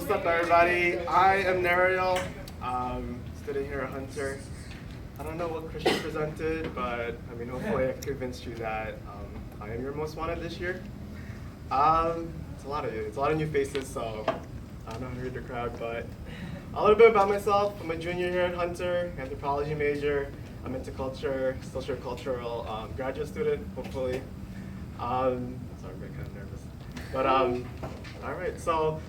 What's up, everybody? I am Neriel, sitting here at Hunter. I don't know what Christian presented, but I mean, hopefully I convinced you that I am your most wanted this year. It's a lot of you. It's a lot of new faces, so I don't know how to read the crowd, but a little bit about myself. I'm a junior here at Hunter, anthropology major. I'm into culture, sociocultural graduate student, hopefully. Sorry, I'm getting kind of nervous. But all right, so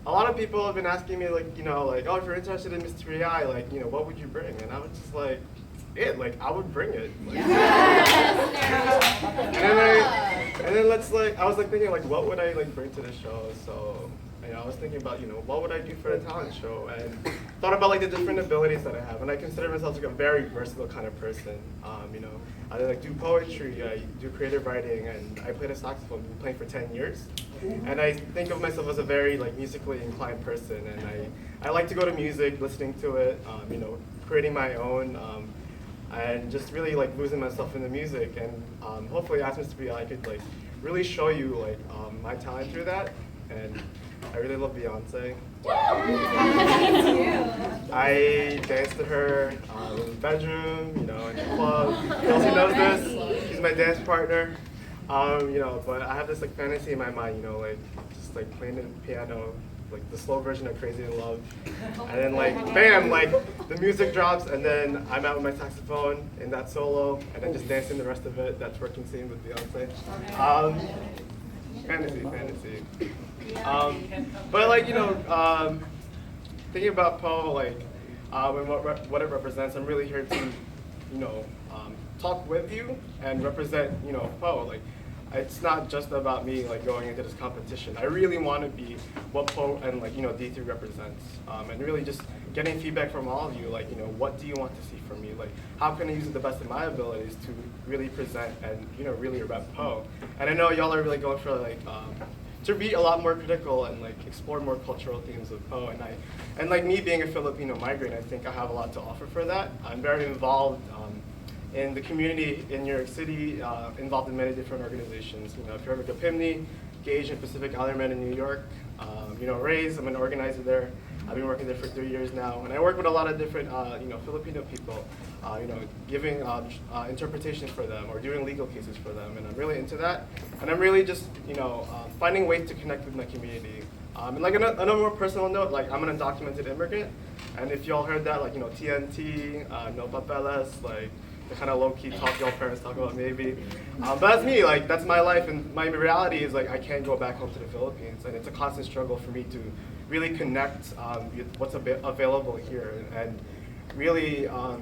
a lot of people have been asking me, like, oh, if you're interested in Mystery Eye, like, what would you bring? And I was just like, I would bring it. Like, and then I was thinking, what would I bring to the show? So, I was thinking about, what would I do for a talent show? And thought about the different abilities that I have. And I consider myself a very versatile kind of person. I do poetry, I do creative writing, and I play the saxophone. I've been playing for 10 years. And I think of myself as a very musically inclined person. And I like to go to music, listening to it, creating my own, and just really losing myself in the music. And hopefully, as Mr. B, I could really show you my talent through that. And I really love Beyonce. I danced to her in the bedroom, in the club. Kelsey knows this. She's my dance partner. But I have this fantasy in my mind, just playing the piano, the slow version of Crazy in Love. And then bam, the music drops, and then I'm out with my saxophone in that solo, and then just dancing the rest of it. That twerking scene with Beyonce. Fantasy. But thinking about Poe, and what it represents, I'm really here to, talk with you and represent, Poe. It's not just about me going into this competition. I really want to be what Poe and D3 represents, and really just getting feedback from all of you. What do you want to see from me? How can I use the best of my abilities to really present and really rep Poe? And I know y'all are really going for to be a lot more critical and explore more cultural themes of Poe. And me being a Filipino migrant, I think I have a lot to offer for that. I'm very involved in the community in New York City, involved in many different organizations. If you heard of GAPIMNI, Gay Asian Pacific Islander in New York, RAISE, I'm an organizer there. I've been working there for 3 years now, and I work with a lot of different, Filipino people, giving interpretations for them or doing legal cases for them, and I'm really into that. And I'm really just, finding ways to connect with my community. And on a more personal note, I'm an undocumented immigrant, and if y'all heard that, TNT, no papeles, the kind of low-key talk y'all parents talk about maybe. But that's me, that's my life, and my reality is I can't go back home to the Philippines, and it's a constant struggle for me to really connect with what's available here, and really, how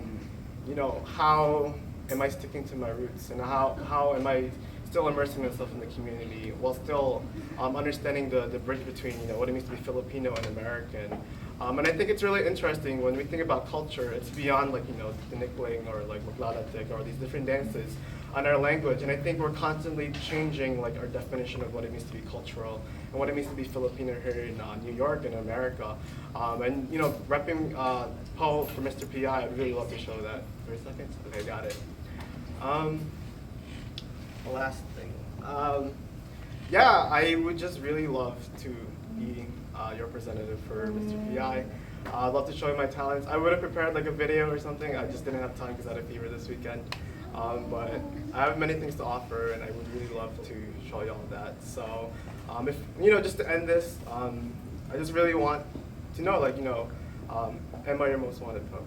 am I sticking to my roots, and how am I still immersing myself in the community while still understanding the bridge between what it means to be Filipino and American. And I think it's really interesting when we think about culture. It's beyond the Nikling or Maglalatik or these different dances on our language. And I think we're constantly changing our definition of what it means to be cultural and what it means to be Filipino here in New York and America. And repping Poe for Mr. PI, I'd really love to show that. 3 seconds? Okay, got it. The last thing. I would just really love to be your representative for Mr. PI. I'd love to show you my talents. I would have prepared a video or something. I just didn't have time because I had a fever this weekend. But I have many things to offer, and I would really love to show you all that. So, if just to end this, I just really want to know, am I your most wanted Poe?